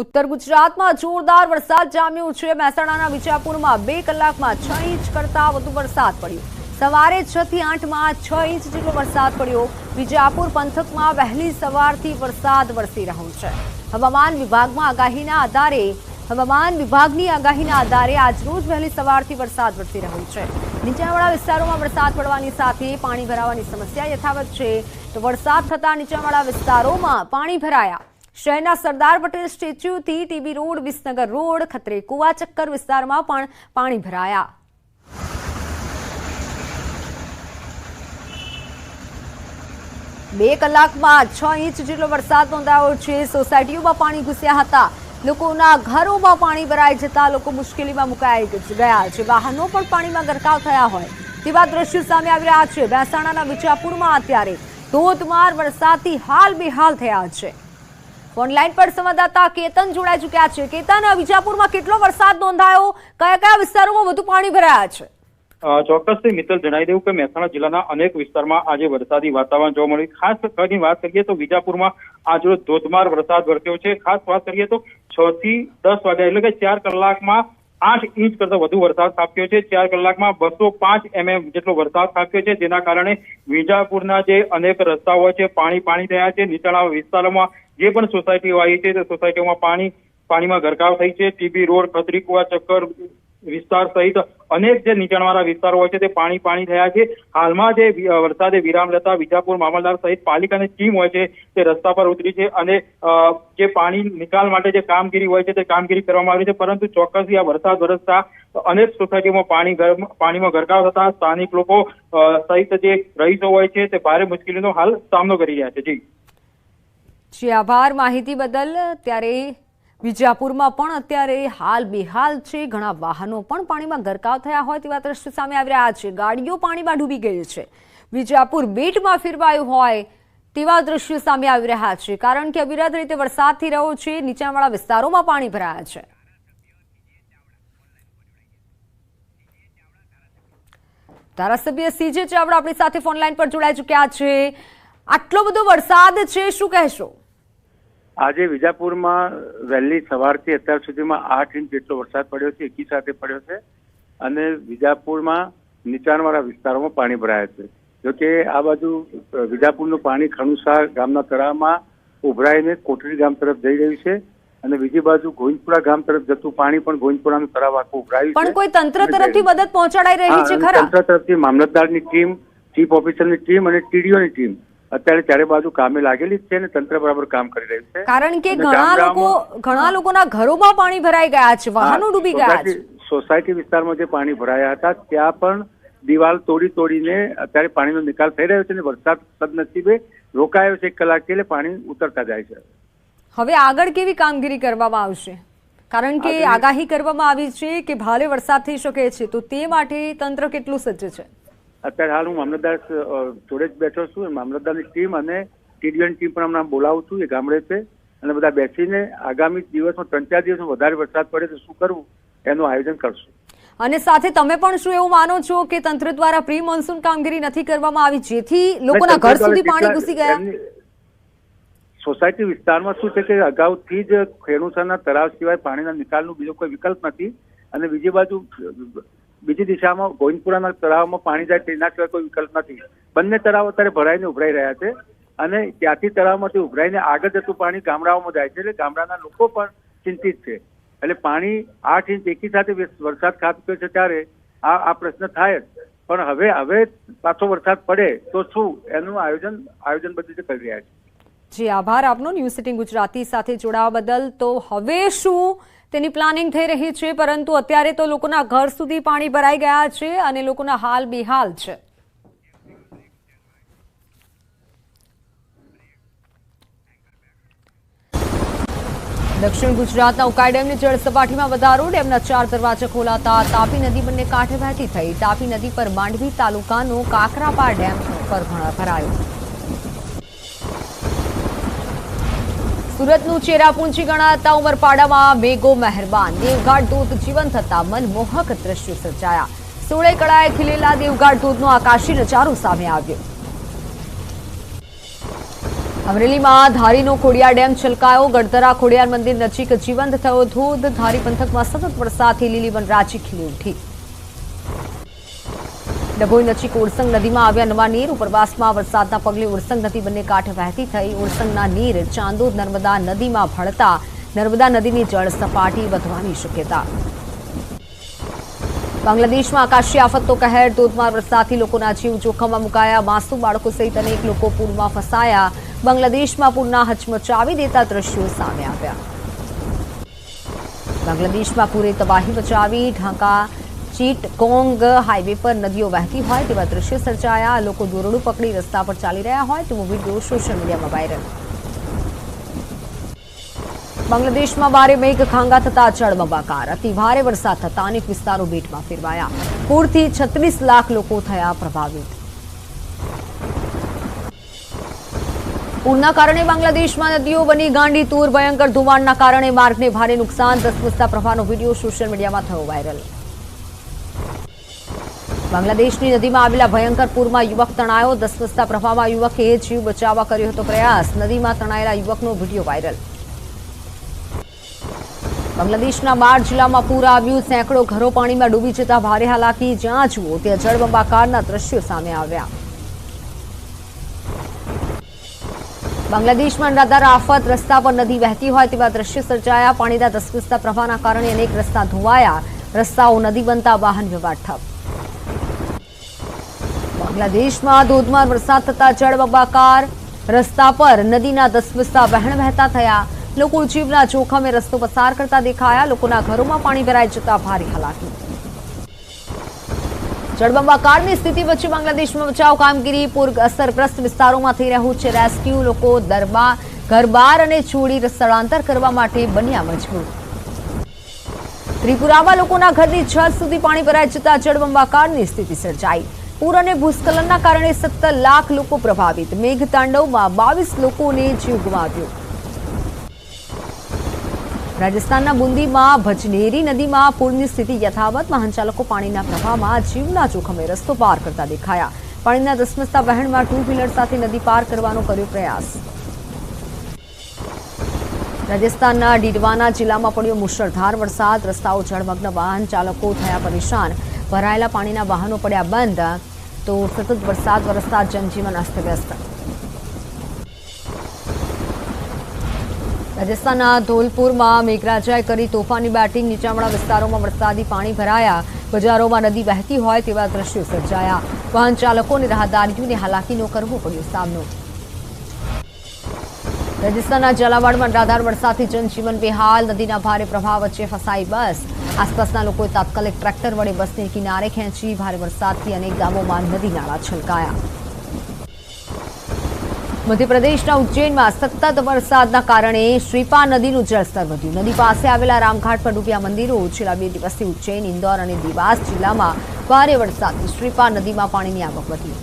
उत्तर गुजरात में जोरदार वरसाद जाम्यो छे। મહેસાણાના વિજાપુરમાં 2 કલાકમાં 6 ઇંચ કરતા વધુ વરસાદ પડ્યો। સવારે 6 થી 8 માં 6 ઇંચ જેટલો વરસાદ પડ્યો। વિજાપુર પંથકમાં વહેલી સવારથી વરસાદ વરસી રહ્યો છે। હવામાન વિભાગની આગાહીના આધારે આજરોજ વહેલી સવારથી વરસાદ વરસી રહ્યો છે। નીચાણવાળા વિસ્તારોમાં વરસાદ પડવાની સાથે પાણી ભરાવાની સમસ્યા યથાવત છે। તો વરસાદ થતા નીચાણવાળા વિસ્તારોમાં પાણી ભરાયા। શહેરના સરદાર પટેલ સ્ટેચ્યુથી ટીબી રોડ, વિસનગર રોડ, ખત્રે કુવા ચક્કર વિસ્તારમાં પણ પાણી ભરાયા। 2 કલાકમાં 6 ઇંચ જેટલો વરસાદ નોંધાયો છે। સોસાયટીઓમાં પાણી ઘૂસ્યા હતા। લોકોના ઘરોમાં પાણી ભરાઈ જતા લોકો મુશ્કેલીમાં મુકાઈ ગયા છે। વાહનો પણ પાણીમાં ગરકાવ થયા હોય તેવા દ્રશ્યો સામે આવી રહ્યા છે। મહેસાણાના વિજાપુરમાં અત્યારે ધોધમાર વરસાદથી હાલ બેહાલ થયા છે। ઓનલાઈન પર સંવાદદાતા કેતન જોડાઈ ચૂક્યા છે। કેતન, વિજાપુરમાં કેટલો વરસાદ નોંધાયો? કયા કયા વિસ્તારોમાં વધુ પાણી ભરાયા છે? ચોક્કસથી મિત્તલ જણાવી દઉં કે મહેસાણા જિલ્લાના અનેક વિસ્તારમાં આજે વરસાદી વાતાવરણ જોવા મળ્યું। ખાસ કરીને વાત કરીએ તો વિજાપુરમાં આજરોજ ધોધમાર વરસાદ વરસ્યો છે। ખાસ વાત કરીએ તો 6 થી 10 વાગ્યા એટલે કે 4 કલાકમાં 8 ઇંચ કરતા વધુ વરસાદ ખાબક્યો છે। 4 કલાકમાં 205 mm જેટલો વરસાદ ખાબક્યો છે, જેના કારણે વિજાપુરના જે અનેક રસ્તાઓ છે પાણી થયા છે। નીચાણવાળા વિસ્તારોમાં જે પણ સોસાયટીઓ આવી છે તે સોસાયટીઓમાં પાણીમાં ગરકાવ થઈ છે। ટીબી રોડ, ખત્રી કુવા ચક્કર વિસ્તાર સહિત અનેક જે નીચાણવાળા વિસ્તારો હોય છે તે પાણી થયા છે। હાલમાં જે વરસાદે વિરામ લેતા વિજાપુર મામલતદાર સહિત પાલિકાની ટીમ હોય છે તે રસ્તા પર ઉતરી છે અને જે પાણી નિકાલ માટે જે કામગીરી હોય છે તે કામગીરી કરવામાં આવી છે। પરંતુ ચોક્કસથી આ વરસાદ વરસતા અનેક સોસાયટીઓમાં પાણીમાં ગરકાવ થતા સ્થાનિક લોકો સહિત જે રહીશો હોય છે તે ભારે મુશ્કેલીનો હાલ સામનો કરી રહ્યા છે। જી આભાર માહિતી બદલ। ત્યારે વિજાપુરમાં પણ અત્યારે હાલ બેહાલ છે। ઘણા વાહનો પણ પાણીમાં ગરકાવ થયા હોય તેવા દ્રશ્યો સામે આવી રહ્યા છે। ગાડીઓ પાણીમાં ડૂબી ગઈ છે। વિજાપુર બેટમાં ફેરવાયું હોય તેવા દ્રશ્યો સામે આવી રહ્યા છે, કારણ કે અવિરત રીતે વરસાદ થઈ રહ્યો છે। નીચાણવાળા વિસ્તારોમાં પાણી ભરાયા છે। ધારાસભ્ય સીજે ચાવડા આપણી સાથે ફોન લાઈન પર જોડાઈ ચૂક્યા છે। આટલો બધો વરસાદ છે, શું કહેશો? આજે વિજાપુરમાં વહેલી સવારથી અત્યાર સુધીમાં 8 ઇંચ જેટલો વરસાદ પડ્યો છે, એકી સાથે પડ્યો છે અને વિજાપુરમાં નીચાણવાળા વિસ્તારોમાં પાણી ભરાયા છે। જોકે આ બાજુ વિજાપુરનું પાણી ખણુસા ગામના તળાવમાં ઉભરાઈને કોટરી ગામ તરફ જઈ રહ્યું છે અને બીજી બાજુ ગોવિંદપુરા ગામ તરફ જતું પાણી પણ ગોવિંદપુરાનું તળાવ આખું ઉભરાયું છે। પણ કોઈ તંત્ર તરફથી મદદ પહોંચાડાઈ રહી છે ખરા? તંત્ર તરફથી મામલતદારની ટીમ, ચીફ ઓફિસરની ટીમ અને ટીડીઓની ટીમ અત્યારે ચારે બાજુ કામે લાગેલી છે અને તંત્ર બરાબર કામ કરી રહ્યું છે। કારણ કે ઘણા લોકોના ઘરોમાં પાણી ભરાઈ ગયા છે, વાહનો ડૂબી ગયા છે। સોસાયટી વિસ્તારમાં જે પાણી ભરાયા હતા ત્યાં પણ દિવાલ તોડીને અત્યારે પાણીનો નિકાલ થઈ રહ્યો છે અને વરસાદ સદનસીબે રોકાયો છે 1 કલાક એટલે પાણી ઉતરતા જાય છે। હવે આગળ કેવી કામગીરી કરવામાં આવશે? કારણ કે આગાહી કરવામાં આવી છે કે ભારે વરસાદ થઈ શકે છે, તો તે માટે તંત્ર કેટલું સજ્જ છે? અત્યારે હાલ હું મામલતદાર જોડે જ બેઠો છું। મામલતદારની ટીમ અને ટીડીઓની ટીમ પણ હમણાં બોલાવું છું, એ ગામડે છે અને બધા બેસીને આગામી દિવસમાં 3-4 દિવસમાં વધારે વરસાદ પડે તો શું કરવું એનું આયોજન કરશું। અને સાથે તમે પણ શું એવું માનો છો કે તંત્ર દ્વારા પ્રી મોન્સૂન કામગીરી નથી કરવામાં આવી, જેથી લોકોના ઘર સુધી પાણી ઘૂસી ગયા? સોસાયટી વિસ્તારમાં શું છે કે અગાઉથી જ ખેડૂતોના તળાવ સિવાય પાણીના નિકાલનો બીજો કોઈ વિકલ્પ નથી અને બીજી દિશામાં ગોવિંદપુરાના તળાવમાં પાણી જાય તેના સિવાય કોઈ વિકલ્પ નથી। બંને તળાવો અત્યારે ભરાઈને ઉભરાઈ રહ્યા છે અને ત્યાંથી તળાવમાંથી ઉભરાઈને આગળ જતું પાણી ગામડાઓમાં જાય છે, એટલે ગામડાના લોકો પણ ચિંતિત છે। એટલે પાણી 8 ઇંચ એકી સાથે વરસાદ ખાબક્યો છે ત્યારે આ પ્રશ્ન થાય જ, પણ હવે પાછો વરસાદ પડે તો શું એનું આયોજન બધી રીતે કરી રહ્યા છે। જી આભાર આપનો ન્યૂઝ 18 ગુજરાતી સાથે જોડાવા બદલ। તો હવે શું તેની પ્લાનિંગ થઈ રહી છે, પરંતુ અત્યારે તો લોકોના ઘર સુધી પાણી ભરાઈ ગયા છે અને લોકોના હાલ બેહાલ છે। દક્ષિણ ગુજરાતના ઉકાઈ ડેમની જળ સપાટીમાં વધારો। ડેમના 4 દરવાજા ખોલાતા તાપી નદી બંને કાંઠે વહેતી થઈ। તાપી નદી પર માંડવી તાલુકાનો કાકરાપાર ડેમ પર ભરાયો। સુરતનું ચેરાપુંજી ગણાતા ઉમરપાડામાં મેઘો મહેરબાન। દેવઘાટ ધોધ જીવંત થતા મનમોહક દ્રશ્યો સર્જાયા। 16 કળાએ ખીલેલા દેવઘાટ ધોધનો આકાશી નજારો સામે આવ્યો। અમરેલીમાં ધારીનો ખોડિયાર ડેમ છલકાયો. ગડધરા ખોડિયાર મંદિર નજીક જીવંત થયો ધોધ. ધારી પંથકમાં સતત વરસાદથી લીલી વનરાજી ખીલી ઉઠી. ડભોઈ નજીક ઉરસંગ નદીમાં આવ્યા નવા નીર. ઉપરવાસમાં વરસાદના પગલે ઉરસંગ નદી બંને કાંઠે વહેતી થઈ. ઉરસંગના નીર ચાંદોદ નર્મદા નદીમાં ભળતા નર્મદા નદીની જળ સપાટી વધવાની શક્યતા. બાંગ્લાદેશમાં આકાશી આફતનો કહેર. ધોધમાર વરસાદથી લોકોના જીવ જોખમમાં મુકાયા. માસૂમ બાળકો સહિત અનેક લોકો પૂરમાં ફસાયા. બાંગ્લાદેશમાં પૂરના હચમચાવી દેતા દ્રશ્યો સામે આવ્યા. બાંગ્લાદેશમાં પૂરે તબાહી મચાવી. ઢાકા ચીટગોંગ હાઈવે પર નદીઓ વહેતી હોય તેવા દ્રશ્યો સર્જાયા. લોકો દોરડું પકડી રસ્તા પર ચાલી રહ્યા હોય તેવો વિડીયો સોશિયલ મીડિયામાં વાયરલ. બાંગ્લાદેશમાં ભારે મેઘખાંગા થતા જળબંબાકાર. અતિ ભારે વરસાદ થતા અનેક વિસ્તારો બેટમાં ફેરવાયા. પૂરથી 36 લાખ લોકો થયા પ્રભાવિત. પૂરના કારણે બાંગ્લાદેશમાં નદીઓ બની ગાંડી તૂર. ભયંકર ધોવાણના કારણે માર્ગને ભારે નુકસાન. ધસમસતા પ્રવાહનો વિડીયો સોશિયલ મીડિયામાં થયો વાયરલ. બાંગ્લાદેશની નદીમાં આવેલા ભયંકર પૂરમાં યુવક તણાયો. ધસમસતા પ્રવાહમાં યુવકે જીવ બચાવવા કર્યો હતો પ્રયાસ. નદીમાં તણાયેલા યુવકનો વિડીયો વાયરલ. બાંગ્લાદેશના 12 જિલ્લામાં પૂર આવ્યું. સેંકડો ઘરો પાણીમાં ડૂબી જતા ભારે હાલાકી. જ્યાં જુઓ ત્યાં જળબંબાકારના દ્રશ્યો સામે આવ્યા. બાંગ્લાદેશમાં અનરાધાર આફત. રસ્તા પર નદી વહેતી હોય તેવા દ્રશ્યો સર્જાયા. પાણીના ધસમસતા પ્રવાહના કારણે અનેક રસ્તા ધોવાયા. રસ્તાઓ નદી બનતા વાહન વ્યવહાર ઠપ. બાંગ્લાદેશમાં ધોધમાર વરસાદ થતા જળબંબાકાર. રસ્તા પર નદીના ધસમસતા વહેણ વહેતા થયા. લોકો જીવના જોખમે રસ્તો પસાર કરતા દેખાયા. લોકોના ઘરોમાં પાણી ભરાઈ જતા ભારે હાલાકી. જળબંબાકારની સ્થિતિ વચ્ચે બાંગ્લાદેશમાં બચાવ કામગીરી. પૂર અસરગ્રસ્ત વિસ્તારોમાં થઈ રહ્યું છે રેસ્ક્યુ. લોકો ઘરબાર અને છોડી સ્થળાંતર કરવા માટે બન્યા મજબૂર. ત્રિપુરામાં લોકોના ઘરની છત સુધી પાણી ભરાઈ જતા જળબંબાકારની સ્થિતિ સર્જાઈ. પૂર અને ભૂસ્ખલનના કારણે 17 લાખ લોકો પ્રભાવિત. મેઘતાંડવમાં 22 લોકોને જીવ ગુમાવ્યો. રાજસ્થાનના બુંદીમાં ભજનેરી નદીમાં પૂરની સ્થિતિ યથાવત. વાહન ચાલકો પાણીના પ્રવાહમાં જીવના જોખમે રસ્તો પાર કરતા દેખાયા. પાણીના ધસમસતા વહેણમાં 2 વ્હીલર સાથે નદી પાર કરવાનો કર્યો પ્રયાસ. રાજસ્થાનના ડીડવાના જિલ્લામાં પડ્યો મુશળધાર વરસાદ. રસ્તાઓ જળમગ્ન. વાહન ચાલકો થયા પરેશાન. ભરાયેલા પાણીના વાહનો પડ્યા બંધ. તો સતત વરસાદ વરસતા જનજીવન અસ્તવ્યસ્ત. રાજસ્થાનના ધોલપુરમાં મેઘરાજાએ કરી તોફાની બેટિંગ. નીચાણવાળા વિસ્તારોમાં વરસાદી પાણી ભરાયા. બજારોમાં નદી વહેતી હોય તેવા દ્રશ્યો સર્જાયા. વાહન ચાલકો અને રાહદારીઓને હાલાકીનો કરવો પડ્યો સામનો. રાજસ્થાનના ઝાલાવાડમાં અનરાધાર વરસાદથી જનજીવન બેહાલ. નદીના ભારે પ્રવાહ વચ્ચે ફસાઈ બસ. આસપાસના લોકોએ તાત્કાલિક ટ્રેક્ટર વડે બસને કિનારે ખેંચી. ભારે વરસાદથી અનેક ગામોમાં નદી નાળા છલકાયા. મધ્યપ્રદેશના ઉજ્જૈનમાં સતત વરસાદના કારણે શ્રીપા નદીનું જળસ્તર વધ્યું. નદી પાસે આવેલા રામઘાટ પર ડૂબ્યા મંદિરો. છેલ્લા 2 દિવસથી ઉજ્જૈન, ઇન્દોર અને દેવાસ જિલ્લામાં ભારે વરસાદથી શ્રીપા નદીમાં પાણીની આવક વધી.